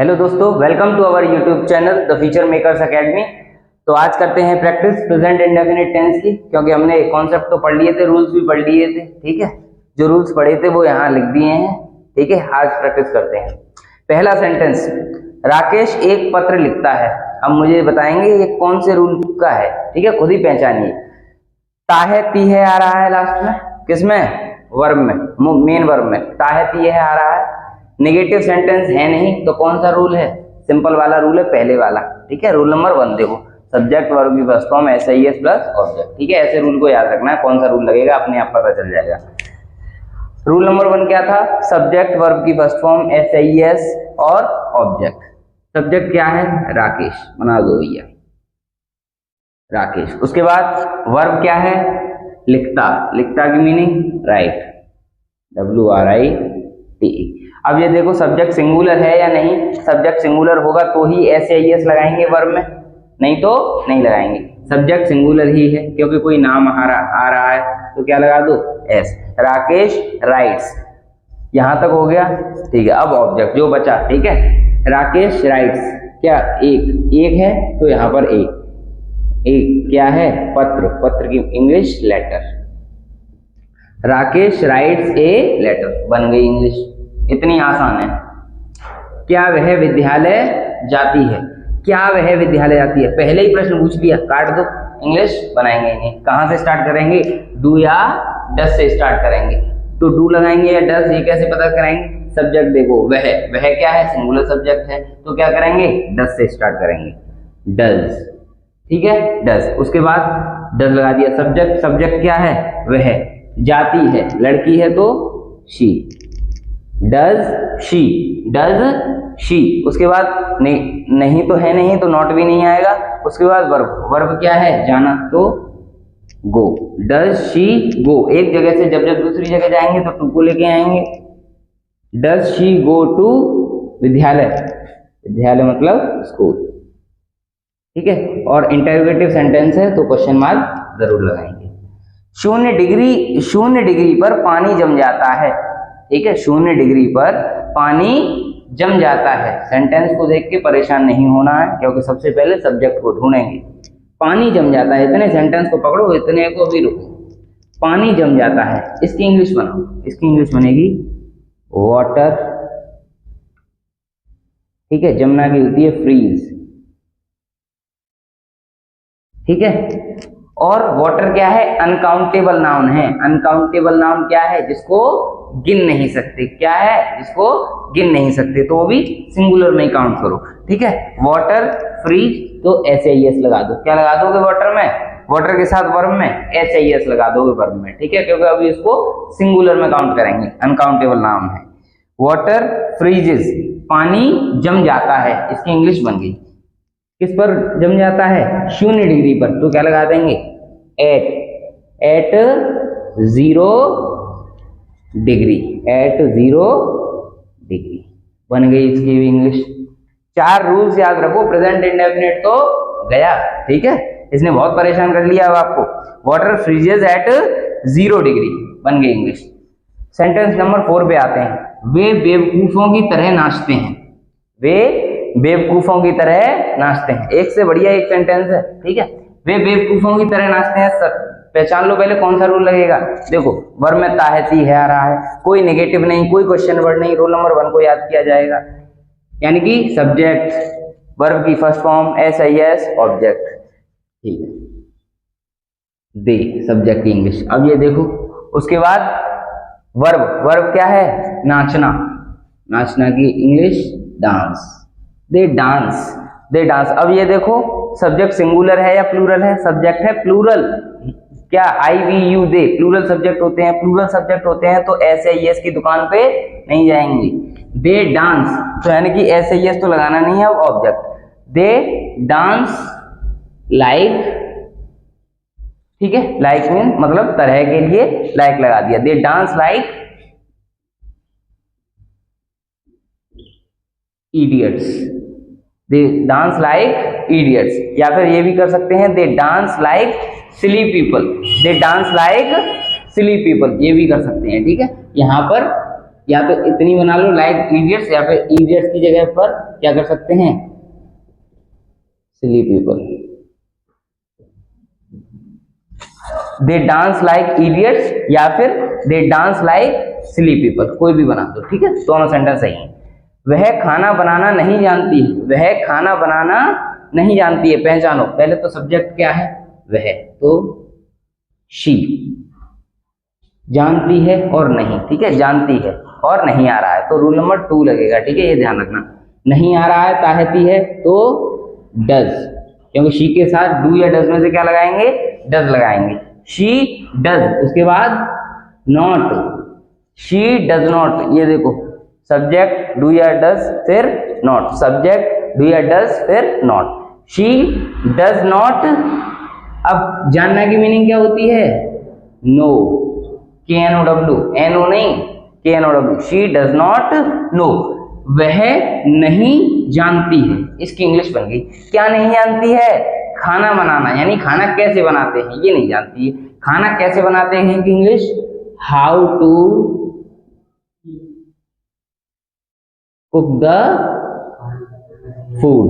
Hello दोस्तों, welcome to our YouTube channel the future makers academy. तो आज करते हैं प्रैक्टिस प्रेजेंट इंडेफिनिट टेंस की, क्योंकि हमने कॉन्सेप्ट तो पढ़ लिए थे, रूल्स भी पढ़ लिए थे। ठीक है, जो रूल्स पढ़े थे वो यहाँ लिख दिए हैं। ठीक है, आज प्रैक्टिस करते हैं। पहला सेंटेंस, राकेश एक पत्र लिखता है। अब मुझे बताएंगे ये कौन से रूल का है। ठीक है, खुद ही पहचानिए। ताहे तीहे आ रहा है लास्ट में, किसमें? वर्ब में, मेन वर्ब में ताहे तीहे आ रहा है। नेगेटिव सेंटेंस है नहीं तो कौन सा रूल है? सिंपल वाला रूल है, पहले वाला। ठीक है, रूल नंबर 1 देखो, सब्जेक्ट वर्ब की first form SIS plus object. ठीक है, ऐसे रूल को याद रखना है, कौन सा रूल लगेगा अपने आप पता चल जाएगा। रूल नंबर 1 क्या था? सब्जेक्ट वर्ब की फर्स्ट फॉर्म एसआईएस और ऑब्जेक्ट। सब्जेक्ट क्या है? राकेश, बना दो भैया, राकेश। उसके बाद वर्ब क्या है? लिखता। लिखता की मीनिंग राइट, WRITE। अब ये देखो, सब्जेक्ट सिंगुलर है या नहीं? सब्जेक्ट सिंगुलर होगा तो ही एसआईएस लगाएंगे वर्ब में, नहीं तो नहीं लगाएंगे। सब्जेक्ट सिंगुलर ही है क्योंकि कोई नाम आ रहा है तो क्या लगा दो? एस। राकेश राइट्स, यहां तक हो गया। ठीक है, अब ऑब्जेक्ट जो बचा। ठीक है, राकेश राइट्स क्या? एक है तो यहाँ पर एक क्या है? पत्र। पत्र की English letter. Rakesh writes a letter, बन गई इंग्लिश। इतनी आसान है। क्या वह विद्यालय जाती है? क्या वह विद्यालय जाती है, पहले ही प्रश्न पूछ लिया, काट दो। इंग्लिश बनाएंगे नहीं। कहां से स्टार्ट करेंगे? डू या डस से स्टार्ट करेंगे। तो डू लगाएंगे या डस, ये कैसे पता कराएंगे? सब्जेक्ट देखो, वह क्या है? सिंगुलर सब्जेक्ट है, तो क्या करेंगे? डस से स्टार्ट करेंगे, डज। ठीक है, डज। उसके बाद डज लगा दिया। सब्जेक्ट क्या है? वह। जाती है, लड़की है तो she, does she, does she. उसके बाद नहीं तो है नहीं, तो नॉट भी नहीं आएगा। उसके बाद वर्ब क्या है? जाना, तो गो, डज शी गो। एक जगह से जब दूसरी जगह जाएंगे तो टू को लेके आएंगे। डज शी गो टू विद्यालय, विद्यालय मतलब स्कूल। ठीक है, और इंटरोगेटिव सेंटेंस है तो क्वेश्चन मार्क जरूर लगाएंगे। 0 डिग्री पर पानी जम जाता है। ठीक है, 0 डिग्री पर पानी जम जाता है। सेंटेंस को देख के परेशान नहीं होना है, क्योंकि सबसे पहले सब्जेक्ट को ढूंढेंगे। पानी जम जाता है, इतने सेंटेंस को पकड़ो, इतने को भी रुको। पानी जम जाता है, इसकी इंग्लिश बनाओ। इसकी इंग्लिश बनेगी वाटर। ठीक है, जमना की होती है फ्रीज। ठीक है, और वाटर क्या है? अनकाउंटेबल नाउन है। अनकाउंटेबल नाउन क्या है? जिसको गिन नहीं सकते। क्या है? जिसको गिन नहीं सकते, तो वो भी सिंगुलर में ही काउंट करो। ठीक है, वाटर, फ्रीज, तो एसआईएस लगा दो। क्या लगा दोगे वाटर में? वाटर के साथ वर्ब में एसआईएस लगा दोगे वर्ब में। ठीक है, क्योंकि अभी इसको सिंगुलर में काउंट करेंगे, अनकाउंटेबल नाउन है। वाटर फ्रीजेस, पानी जम जाता है, इसकी इंग्लिश बन गई। किस पर जम जाता है? 0 डिग्री पर, तो क्या लगा देंगे? एट 0 डिग्री, एट 0 डिग्री बन गई इसकी भी इंग्लिश। 4 रूल्स याद रखो, प्रेजेंट इंडेफिनिट तो गया। ठीक है, इसने बहुत परेशान कर लिया अब आपको। वाटर फ्रीजेस एट 0 डिग्री बन गई इंग्लिश। सेंटेंस नंबर 4 पे आते हैं। वे बेवकूफों की तरह नाचते हैं। वे बेवकूफों की तरह नाचते हैं, एक से बढ़िया एक सेंटेंस है। ठीक है, वे बेवकूफों की तरह नाचते हैं। पहचान लो पहले कौन सा रूल लगेगा। देखो, वर्ब में ताहती है आ रहा है, कोई नेगेटिव नहीं, कोई क्वेश्चन वर्ड नहीं। रूल नंबर 1 को याद किया जाएगा, यानी कि सब्जेक्ट वर्ब की फर्स्ट फॉर्म एसआईएस ऑब्जेक्ट। ठीक है, दे सब्जेक्ट की इंग्लिश। अब ये देखो, उसके बाद वर्ब क्या है? नाचना। नाचना की इंग्लिश डांस। दे डांस। अब ये देखो, सब्जेक्ट सिंगुलर है या प्लूरल है? सब्जेक्ट है प्लूरल। क्या? I we you they plural subject होते हैं। प्लूरल सब्जेक्ट होते हैं तो एसआईएस की दुकान पे नहीं जाएंगे। दे डांस, तो यानी कि एसआईएस तो लगाना नहीं है, अब ऑब्जेक्ट। दे डांस लाइक। ठीक है, लाइक मीन मतलब तरह के लिए लाइक लगा दिया। दे डांस लाइक इडियट्स। दे डांस लाइक इडियट्स, या फिर ये भी कर सकते हैं, दे डांस लाइक सिली पीपल। दे डांस लाइक सिली पीपल, ये भी कर सकते हैं। ठीक है, यहाँ पर या तो इतनी बना लो लाइक इडियट्स, या फिर इडियट्स की जगह पर क्या कर सकते हैं, सिली पीपल। दे डांस लाइक इडियट्स या फिर दे डांस लाइक सिली पीपल, कोई भी बना दो, ठीक है, दोनों सेंटेंस सही है। वह खाना बनाना नहीं जानती है, वह खाना बनाना नहीं जानती है, पहचानो। पहले तो सब्जेक्ट क्या है, वह, तो शी, जानती है और नहीं, ठीक है, जानती है और नहीं आ रहा है तो रूल नंबर 2 लगेगा, ठीक है, ये ध्यान रखना। नहीं आ रहा है, ताहती है, तो डज, क्योंकि शी के साथ डू या डज में से क्या लगाएंगे, डज लगाएंगे। शी डज, उसके बाद नॉट, शी डज नॉट, ये देखो सब्जेक्ट डू या डज फिर नॉट, सब्जेक्ट डू या डज फिर नॉट, शी डज नॉट। अब जानना की मीनिंग क्या होती है, नो, KNOW, NO नहीं, KNOW, she does not know, वह नहीं जानती है, इसकी इंग्लिश बन गई। क्या नहीं जानती है, खाना बनाना, यानी खाना कैसे बनाते हैं ये नहीं जानती है। खाना कैसे बनाते हैं की English, how to cook the food,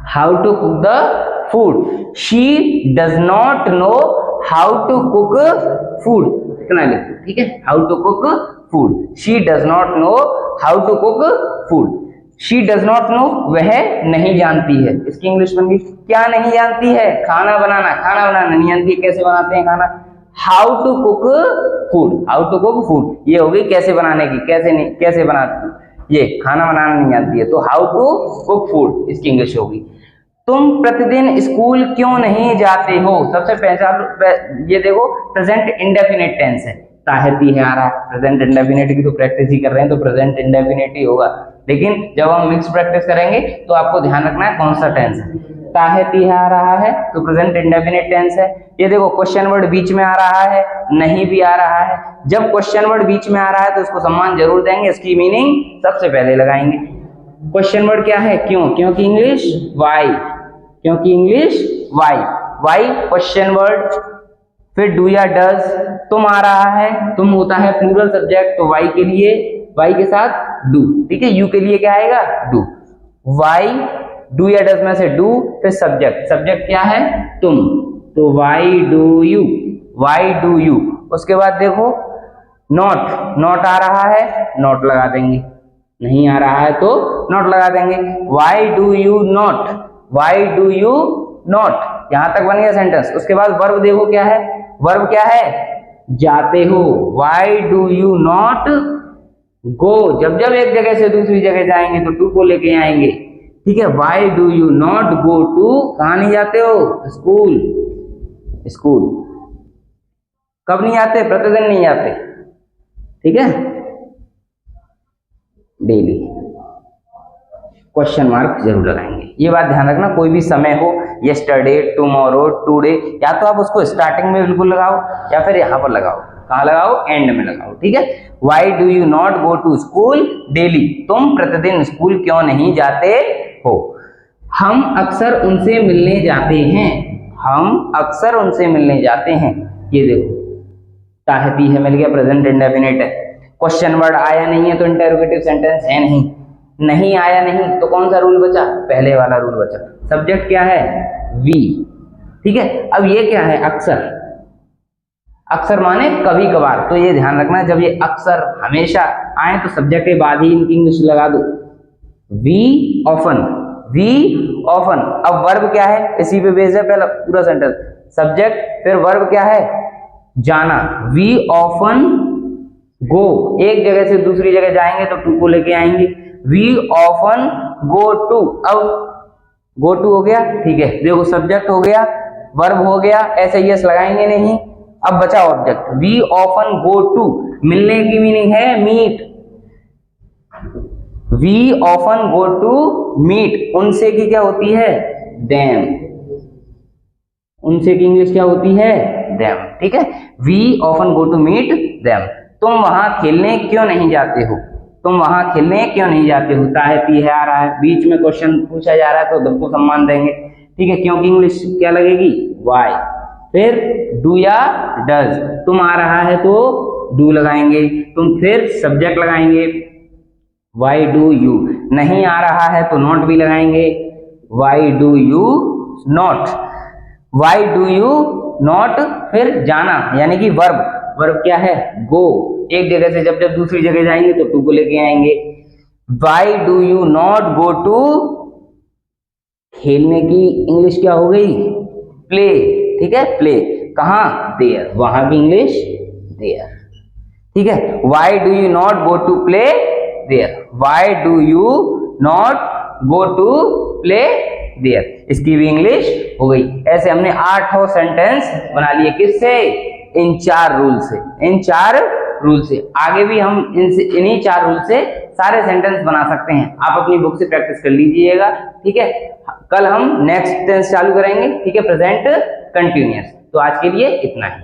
how to cook the food, she does not know how to cook food, इतना लिखो, ठीक है, how to cook food, she does not know how to cook food, she does not know, वह नहीं जानती है, इसकी English बन गई। क्या नहीं जानती है, खाना बनाना, खाना बनाना नहीं जानती है, कैसे बनाते हैं खाना, how to cook food, how to cook food, ये हो गई कैसे बनाने की, कैसे नहीं, कैसे बनाती, ये खाना बनाना नहीं जानती है तो हाउ टू कुक फूड, इसकी इंग्लिश होगी। तुम प्रतिदिन स्कूल क्यों नहीं जाते हो, सबसे पहचान, ये देखो प्रेजेंट इंडेफिनिट टेंस है, ताहती है आ रहा है, प्रेजेंट इंडेफिनिट की तो प्रैक्टिस ही कर रहे हैं तो प्रेजेंट इंडेफिनिट ही होगा, लेकिन जब हम मिक्स प्रैक्टिस करेंगे तो आपको ध्यान रखना है कौन सा टेंस है। ताहती है आ रहा है तो प्रेजेंट इंडेफिनिट टेंस है। ये देखो क्वेश्चन वर्ड बीच में आ रहा है, नहीं भी आ रहा है, जब क्वेश्चन वर्ड बीच में आ रहा है तो उसको सम्मान जरूर देंगे, इसकी मीनिंग सबसे पहले लगाएंगे। क्वेश्चन वर्ड क्या है, क्यों, क्योंकि इंग्लिश वाई, क्योंकि English why, why question word, फिर डू या डज, तुम आ रहा है, तुम होता है प्लूरल सब्जेक्ट तो वाई के लिए, वाई के साथ डू, ठीक है, यू के लिए क्या आएगा, डू, वाई डू या डज में से डू, फिर सब्जेक्ट, सब्जेक्ट क्या है, तुम, तो Y do you, Y do you, उसके बाद देखो नॉट, नॉट आ रहा है, नॉट लगा देंगे, नहीं आ रहा है तो नॉट लगा देंगे, Y do you not, Y do you not, यहां तक बन गया सेंटेंस। उसके बाद वर्ब देखो क्या है, वर्ब क्या है, जाते हो, वाई डू यू नॉट गो, जब जब एक जगह से दूसरी जगह जाएंगे तो टू को लेके आएंगे, ठीक है, why do you not go to, कहां नहीं जाते हो, स्कूल, स्कूल कब नहीं आते, प्रतिदिन नहीं आते, ठीक है, डेली, क्वेश्चन मार्क जरूर लगाएंगे, ये बात ध्यान रखना। कोई भी समय हो, यस्टरडे, टुमारो, टुडे, या तो आप उसको स्टार्टिंग में बिल्कुल लगाओ या फिर यहां पर लगाओ, कहां लगाओ, एंड में लगाओ, ठीक है। Why do you not go to school daily, तुम प्रतिदिन स्कूल क्यों नहीं जाते हो। हम अक्सर उनसे मिलने जाते हैं, हम अक्सर उनसे मिलने जाते हैं, ये देखो ताहती है मिल गया, प्रेजेंट इंडेफिनिट है, क्वेश्चन वर्ड आया नहीं है तो इंटरोगेटिव सेंटेंस है नहीं, नहीं आया नहीं तो कौन सा रूल बचा, पहले वाला रूल बचा, सब्जेक्ट क्या है, वी, ठीक है। अब ये क्या है, अक्सर, अक्सर माने कभी कभार, तो ये ध्यान रखना जब ये अक्सर हमेशा आए तो सब्जेक्ट के बाद ही इनकी इंग्लिश लगा दो, वी ऑफन, वी ऑफन। अब वर्ब क्या है, इसी पे बेस है पहला पूरा सेंटेंस, सब्जेक्ट फिर वर्ब क्या है, जाना, वी ऑफन गो, एक जगह से दूसरी जगह जाएंगे तो टू को लेके आएंगे, वी ऑफन गो टू, अब गो टू हो गया, ठीक है, देखो सब्जेक्ट हो गया, वर्ब हो गया, ऐसे यस लगाएंगे नहीं, अब बचा object, we often go to, मिलने की मीनिंग है meet, we often go to meet, उनसे की क्या होती है, देम, उनसे की इंग्लिश क्या होती है, देम, ठीक है, we often go to meet them. तुम वहां खेलने क्यों नहीं जाते हो, तुम वहां खेलने क्यों नहीं जाते हो, ताहती है आ रहा है, बीच में क्वेश्चन पूछा जा रहा है तो सबको सम्मान देंगे, ठीक है, क्योंकि इंग्लिश क्या लगेगी, वाई, फिर डू या डज, तुम आ रहा है तो डू लगाएंगे, तुम फिर सब्जेक्ट लगाएंगे वाई डू यू, नहीं आ रहा है तो नॉट भी लगाएंगे, Y do you not, Y do you not, फिर जाना यानी कि वर्ब, वर्ब क्या है गो, एक जगह से जब जब दूसरी जगह जाएंगे तो टू को लेके आएंगे, why do you not go to, खेलने की इंग्लिश क्या हो गई प्ले, ठीक है प्ले, कहां देयर, वहां की इंग्लिश देयर, ठीक है, why do you not go to play there, why do you not go to play there, इसकी भी इंग्लिश हो गई। ऐसे हमने 8 सेंटेंस बना लिए, किससे, इन 4 रूल से, इन 4 रूल से। आगे भी हम इन्हीं 4 रूल से सारे सेंटेंस बना सकते हैं, आप अपनी बुक से प्रैक्टिस कर लीजिएगा, ठीक है। कल हम नेक्स्ट टेंस चालू करेंगे, ठीक है, प्रेजेंट कंटिन्यूअस। तो आज के लिए इतना ही।